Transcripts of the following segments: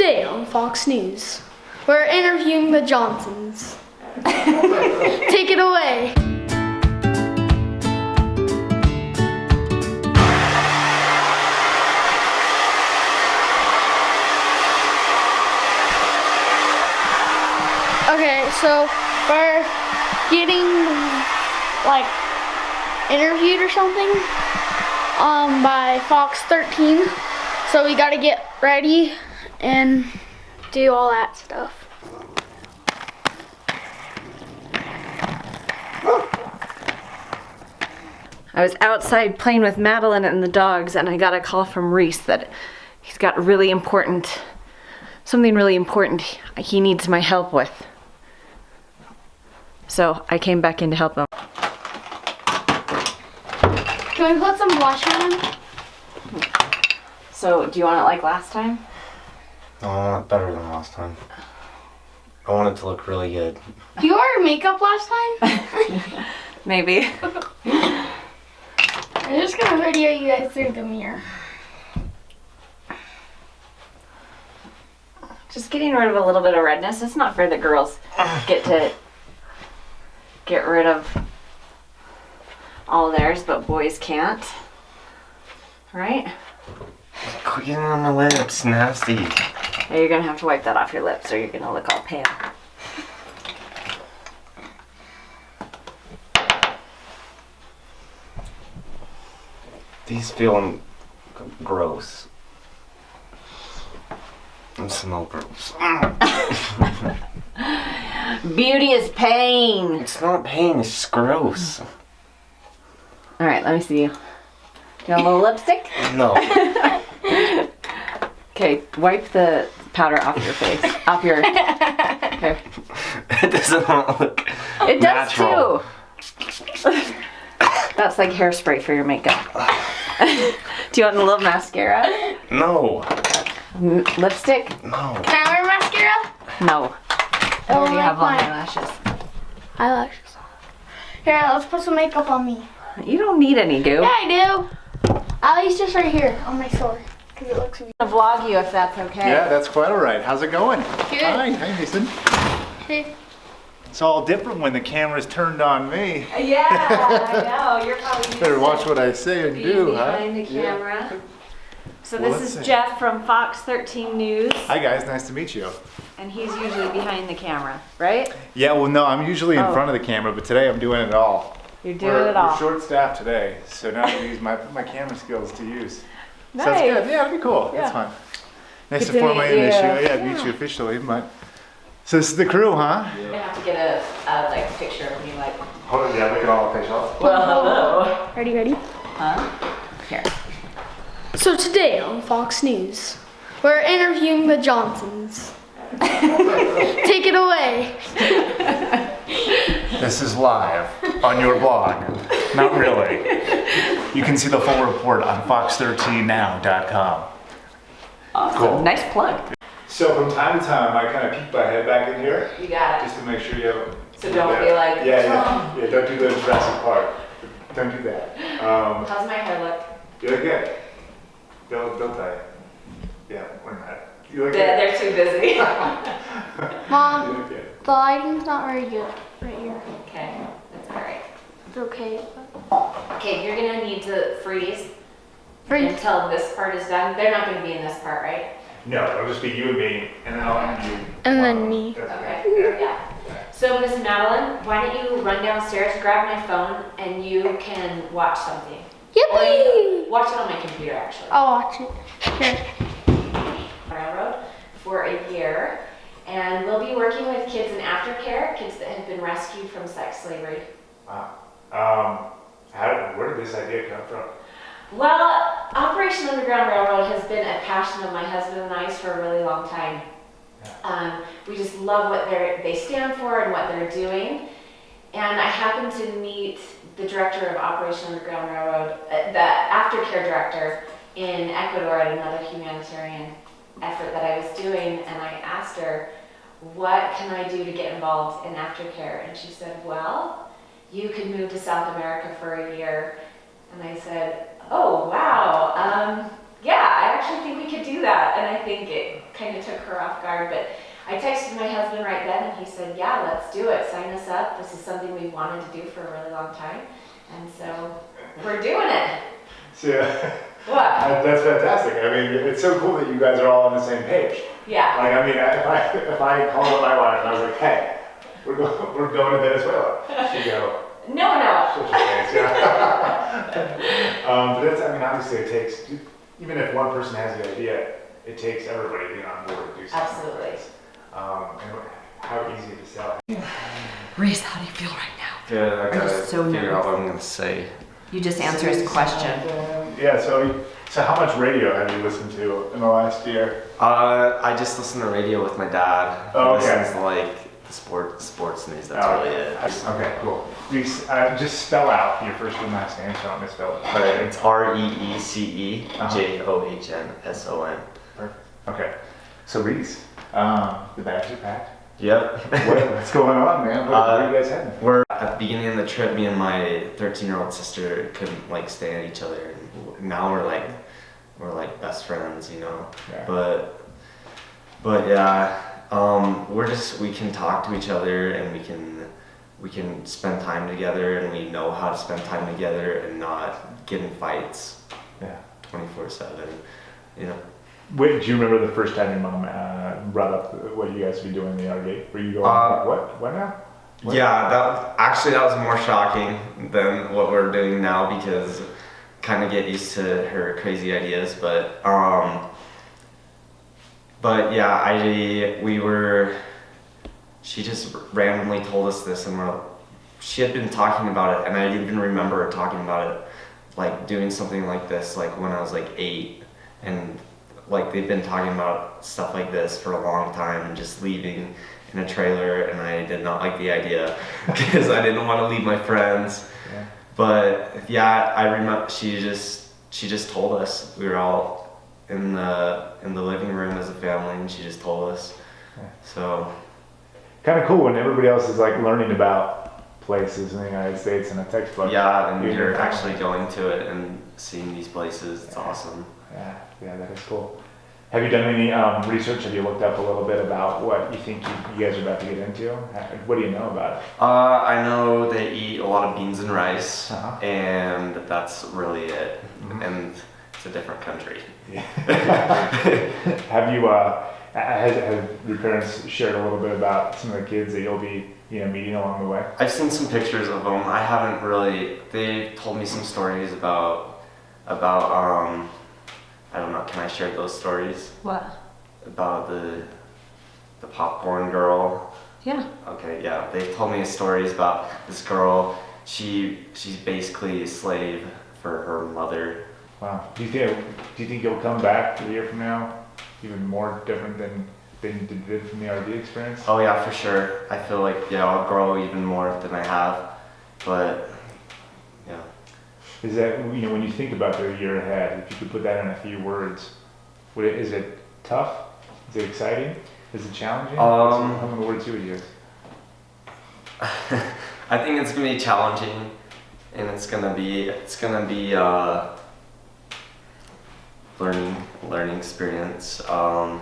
Today on Fox News, we're interviewing the Johnsons. Take it away. Okay, so we're getting interviewed or something by Fox 13. So we gotta get ready and do all that stuff. I was outside playing with Madeline and the dogs, and I got a call from Reese that he's got something really important he needs my help with. So I came back in to help him. Can we put some blush on him? So do you want it like last time? No, I want it better than last time. I want it to look really good. You wore makeup last time? Maybe. I'm just gonna video you guys through the mirror. Just getting rid of a little bit of redness. It's not fair that girls get to get rid of all theirs, but boys can't. Right? Quit getting on my lips, nasty. Yeah, you're gonna have to wipe that off your lips or you're gonna look all pale. These feel gross. They smell gross. Beauty is pain. It's not pain, it's just gross. All right, let me see you. You want a little lipstick? No. Okay, wipe the powder off your face. Off your... Okay. It doesn't look It does natural. too. That's like hairspray for your makeup. Do you want a little mascara? No. Lipstick? No. Can I wear mascara? No. I already have long mine. eyelashes. Eyelashes on. Here, let's put some makeup on me. You don't need any goo. Yeah, I do. At least just right here on my sword, because it looks weird. I'm gonna vlog you if that's okay. Yeah, that's quite all right. How's it going? Good. Hi, Mason. Hey. It's all different when the camera's turned on me. Yeah, I know. You're probably used Better watch to what I say and being do, huh? behind the camera. So Well, this let's is see. Jeff from Fox 13 News, Hi guys, nice to meet you. and he's usually behind the camera, right? Yeah, well no, I'm usually in Oh. front of the camera, but today I'm doing it all. You're doing it all. We're short staffed today, so now I can use my camera skills to use. Nice. Sounds good. Yeah, that'd be cool. Yeah. That's fun. Nice Good to to formally meet you. meet you officially, but so this is the crew, huh? You're gonna have to get a picture of me, like. Hold on, yeah, look at all the official. Well, hello. Ready? Huh? Here. So today on Fox News, we're interviewing the Johnsons. Take it away. This is live on your blog. Not really. You can see the full report on fox13now.com. Awesome. Cool. Nice plug. So from time to time, I kind of peek my head back in here You got it. just to make sure you have. So don't be like, Yeah, don't do the Jurassic Park. Don't do that. How's my hair look? You look good. They'll tell you. Yeah, we're not. You look good. They're too busy. You Mom, look good. the lighting's not very good right here. Okay, that's all right. It's okay. Okay, you're gonna need to freeze Freeze. until this part is done. They're not gonna be in this part, right? No, it'll just be you and me, and then I'll end you. And then me. That's Okay. okay. Yeah. So Miss Madeline, why don't you run downstairs, grab my phone, and you can watch something. Or you Yippee! watch it on my computer, actually. I'll watch it. Here. Railroad for a year, and we'll be working with kids in aftercare, kids that have been rescued from sex slavery. Wow. Where did this idea come from? Well, Operation Underground Railroad has been a passion of my husband and I's for a really long time. We just love what they stand for and what they're doing. And I happened to meet the director of Operation Underground Railroad, the aftercare director in Ecuador at another humanitarian effort that I was doing, and I asked her, what can I do to get involved in aftercare? And she said, well, you could move to South America for a year. And I said, oh, wow, yeah, I actually think we could do that. And I think it kind of took her off guard, but I texted my husband right then and he said, yeah, let's do it. Sign us up. This is something we've wanted to do for a really long time. And so we're doing it. So, yeah, What? that's fantastic. I mean, it's so cool that you guys are all on the same page. Yeah. Like, I mean, if I called up my wife and I was like, hey, we're going to Venezuela, she'd go, No. social dance, yeah. But that's, I mean, obviously it takes, even if one person has the idea, it takes everybody to get on board to do something. Absolutely. Like this. And how easy to sell. Reese, how do you feel right now? Good, I gotta just so figure out nervous. what I'm gonna say. You just answer his question. Yeah, so how much radio have you listened to in the last year? I just listen to radio with my dad. He Oh, okay. listens to like the sports news. That's Oh, really it. Okay, cool. Reese, just spell out your first and last name so I don't misspell it. Alright, it's REECE JOHNSON. Perfect. Okay. So Reese, the bags are packed. Yep. What's going on, man? Where are you guys heading? We're at the beginning of the trip. Me and my 13-year-old sister couldn't like stand each other, and now we're like best friends, you know. Yeah. But yeah, we can talk to each other and we can spend time together, and we know how to spend time together and not get in fights. Yeah. 24/7, you know. Wait, do you remember the first time your mom brought up what you guys would be doing in the yard gate? Were you going, what? What now? What? Yeah, that was more shocking than what we're doing now, because kind of get used to her crazy ideas, but yeah, she just randomly told us this, and she had been talking about it, and I even remember her talking about it, like doing something like this, like when I was like 8, and like they've been talking about stuff like this for a long time, and just leaving in a trailer, and I did not like the idea because I didn't want to leave my friends. Yeah. But yeah, I remember she just told us. We were all in the living room as a family, and she just told us. Yeah. So Kind of cool when everybody else is like learning about places in the United States in a textbook. yeah, and You're you're fine. actually going to it and seeing these places. It's awesome. Yeah, that is cool. Have you done any research? Have you looked up a little bit about what you think you guys are about to get into? What do you know about it? I know they eat a lot of beans and rice, Uh-huh. and that's really it. Mhm. And it's a different country. Yeah. Have you, have your parents shared a little bit about some of the kids that you'll be, meeting along the way? I've seen some pictures of them. I haven't really. They told me some stories about I don't know. Can I share those stories What? about the popcorn girl? Yeah. Okay, yeah. They told me stories about this girl. She's basically a slave for her mother. Wow. Do you think you'll come back a year from now even more different than you did from the RD experience? Oh yeah, for sure. I feel like I'll grow even more than I have. But yeah. Is that, when you think about the year ahead, if you could put that in a few words, is it tough? Is it exciting? Is it challenging? How many words you would use? I think it's gonna be challenging, and it's gonna be learning experience. I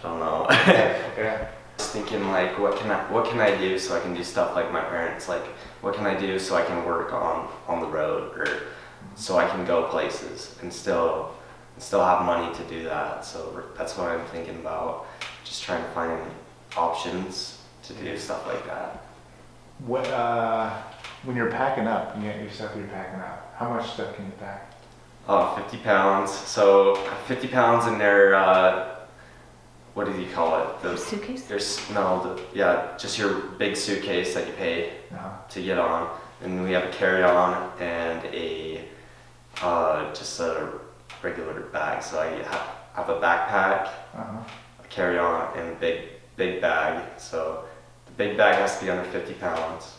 don't know. Yeah. Just thinking like, what can I do so I can do stuff like my parents? Like, what can I do so I can work on the road, or so I can go places and still have money to do that. So that's what I'm thinking about. Just trying to find options to do stuff like that. What, when you're packing up, you get your stuff you're packing up, how much stuff can you pack? 50 pounds. So 50 pounds in their, what do you call it? Suitcase? Just your big suitcase that you pay Uh-huh. to get on. And we have a carry-on and just a regular bag. So I have a backpack, Uh-huh. a carry-on, and a big bag. So the big bag has to be under 50 pounds.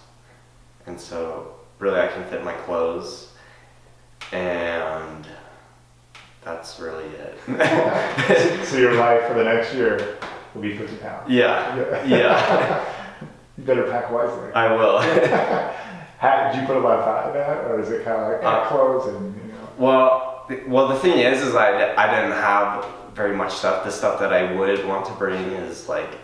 And so really I can fit my clothes, and that's really it. So your life for the next year will be 50 pounds. Yeah. You better pack wisely. I will. Did you put a lot of thought in that, or is it kind of like clothes and? Well, Well, the thing is I didn't have very much stuff. The stuff that I would want to bring is like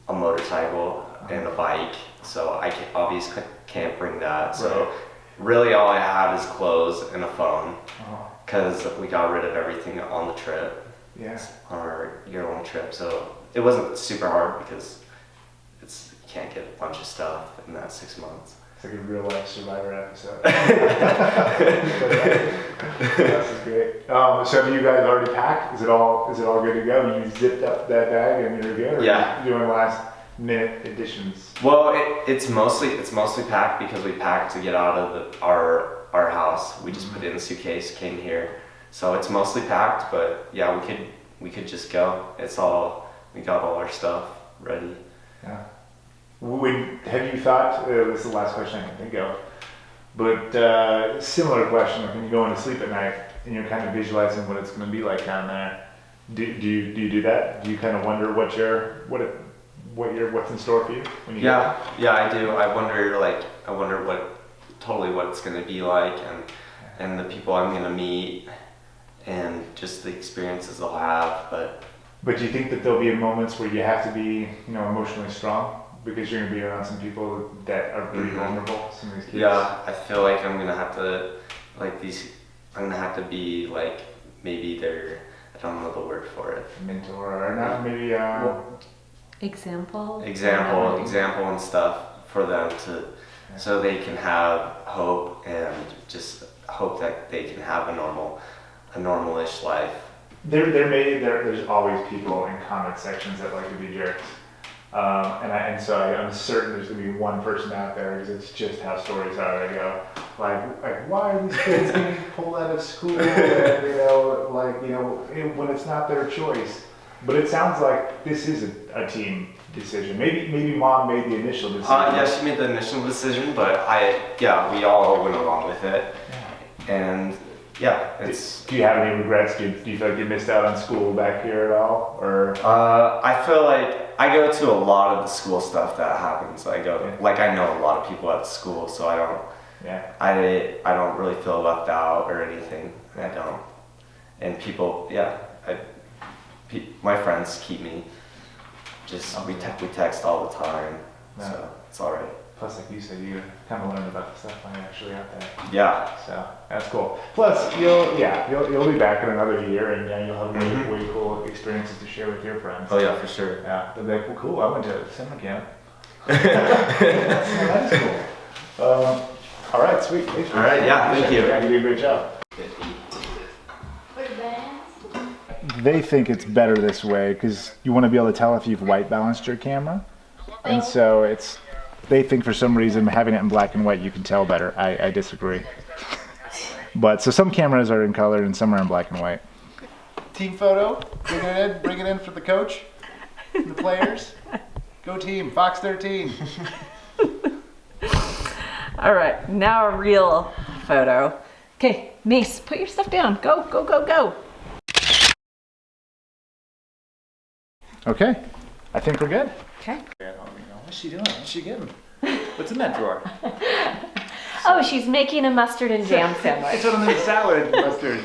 a motorcycle and a bike. So I obviously can't bring that. So really all I have is clothes and a phone. Because we got rid of everything on the trip. Yeah. On our year-long trip. So it wasn't super hard because you can't get a bunch of stuff in that 6 months. It's like a real life Survivor episode. This is great. So have you guys already packed? Is it all good to go? You zipped up that bag and you're good? Or Yeah. are you doing last minute additions? Well, it's mostly packed because we packed to get out of our house. We just put it in a suitcase, came here. So it's mostly packed, but yeah, we could just go. We got all our stuff ready. Yeah. Have you thought, this is the last question I can think of, but similar question, like when you go into sleep at night and you're kind of visualizing what it's going to be like down there, do you do that? Do you kind of wonder what's in store for you when you Yeah, I do. I wonder what it's going to be like and the people I'm going to meet and just the experiences I'll have, But do you think that there'll be moments where you have to be, emotionally strong? Because you're gonna be around some people that are pretty vulnerable, some of these kids. Yeah, I feel like I'm gonna have to, be like, maybe I don't know the word for it. Mentor, or not maybe, Example and stuff for them so they can have hope and just hope that they can have a normal-ish life. There's always people in comment sections that like to be jerks. So I'm certain there's gonna be one person out there because it's just how stories are. They go like why are these kids getting pulled out of school? And, when it's not their choice. But it sounds like this is a team decision. Maybe mom made the initial decision. Yeah, she made the initial decision, but we all went along with it. Yeah. And yeah, it's. Do you have any regrets? Do you feel like you missed out on school back here at all, or? I feel like I go to a lot of the school stuff that happens. I know a lot of people at school, so I don't. Yeah. I don't really feel left out or anything. I don't. And people, my friends keep me. We text all the time, so it's all right. Plus, like you said, you kind of learned about the stuff when you're actually out there. Yeah. So that's cool. Plus, you'll be back in another year, and you'll have way cool experiences to share with your friends. Oh yeah, for sure. Yeah, they'll be like, well, cool. I went to summer camp. That's cool. All right, sweet. Thanks, all right, yeah, thank you. Yeah, you did a great job. They think it's better this way because you want to be able to tell if you've white balanced your camera, and so they think for some reason having it in black and white you can tell better. I disagree. But so some cameras are in color and some are in black and white. Team photo. Bring it in for the coach, the players. Go team, Fox 13. All right, now a real photo. Okay, Mace, put your stuff down. Go, go, go, go. Okay, I think we're good. Okay. What's she doing? What's she getting? What's in that drawer? Oh, she's making a mustard and jam sandwich. It's one of the salad mustard.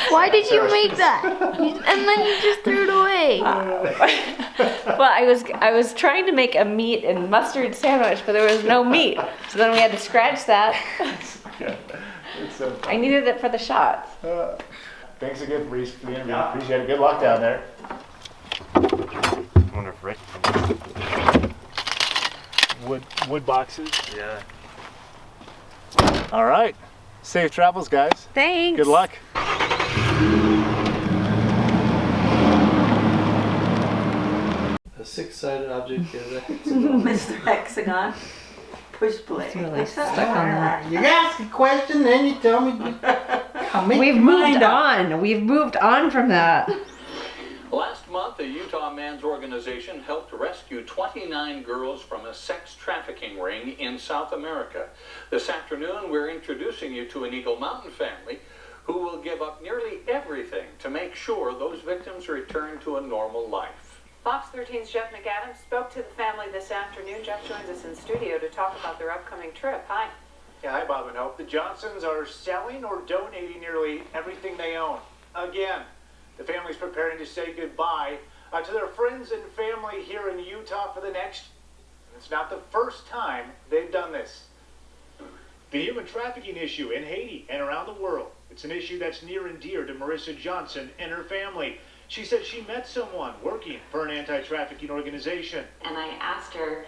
Why did you make that? And then you just threw it away. Well, I was trying to make a meat and mustard sandwich, but there was no meat. So then we had to scratch that. It's so fun. I needed it for the shots. Thanks again, Reese, for the interview. Appreciate it. Good luck down there. I wonder if Rick. Wood boxes. Yeah. All right. Safe travels, guys. Thanks. Good luck. A six-sided object is Mr. Hexagon, push play. Really stuck on that. You ask a question, then you tell me. We've moved on. We've moved on from that. Last month, a Utah men's organization helped rescue 29 girls from a sex trafficking ring in South America. This afternoon, we're introducing you to an Eagle Mountain family who will give up nearly everything to make sure those victims return to a normal life. Fox 13's Jeff McAdams spoke to the family this afternoon. Jeff joins us in studio to talk about their upcoming trip. Hi. Yeah, hi, Bob and Hope. The Johnsons are selling or donating nearly everything they own. Again, the family's preparing to say goodbye to their friends and family here in Utah for the next. It's not the first time they've done this. The human trafficking issue in Haiti and around the world. It's an issue that's near and dear to Marissa Johnson and her family. She said she met someone working for an anti-trafficking organization. And I asked her,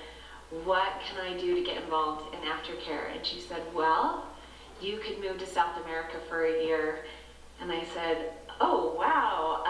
what can I do to get involved in aftercare? And she said, well, you could move to South America for a year. And I said, oh, wow.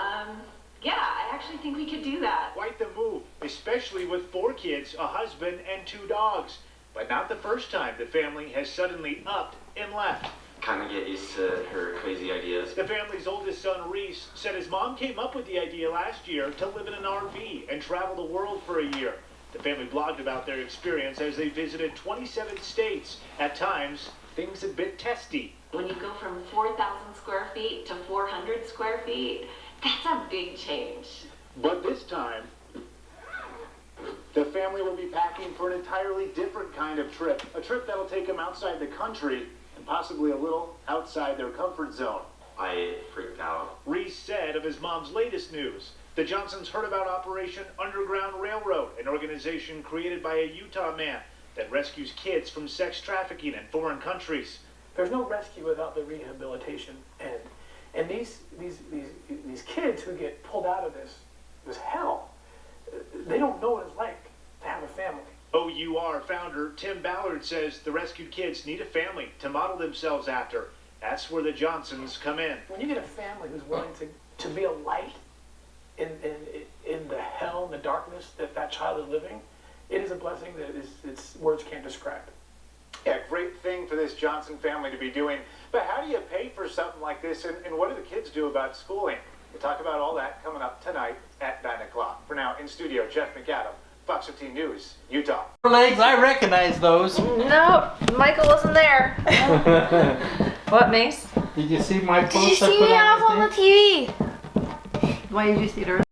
Yeah, I actually think we could do that. Quite the move, especially with 4 kids, a husband, and 2 dogs. But not the first time the family has suddenly upped and left. Kind of get used to her crazy ideas. The family's oldest son, Reese, said his mom came up with the idea last year to live in an RV and travel the world for a year. The family blogged about their experience as they visited 27 states. At times, things a bit testy. When you go from 4,000 square feet to 400 square feet, that's a big change. But this time, the family will be packing for an entirely different kind of trip. A trip that'll take them outside the country and possibly a little outside their comfort zone. I freaked out. Reese said of his mom's latest news, the Johnsons heard about Operation Underground Railroad, an organization created by a Utah man that rescues kids from sex trafficking in foreign countries. There's no rescue without the rehabilitation end. And these kids who get pulled out of this hell, they don't know what it's like to have a family. O.U.R. founder Tim Ballard says the rescued kids need a family to model themselves after. That's where the Johnsons come in. When you get a family who's willing to be a light in the hell and the darkness that child is living, it is a blessing that it's words can't describe. Yeah, great thing for this Johnson family to be doing. But how do you pay for something like this, and what do the kids do about schooling? We'll talk about all that coming up tonight at 9 o'clock. For now, in studio, Jeff McAdam, Fox 15 News, Utah. Legs, I recognize those. No, Michael wasn't there. What, Mace? Did you see my post? Did you see me? I was on the TV. Why did you see it earlier?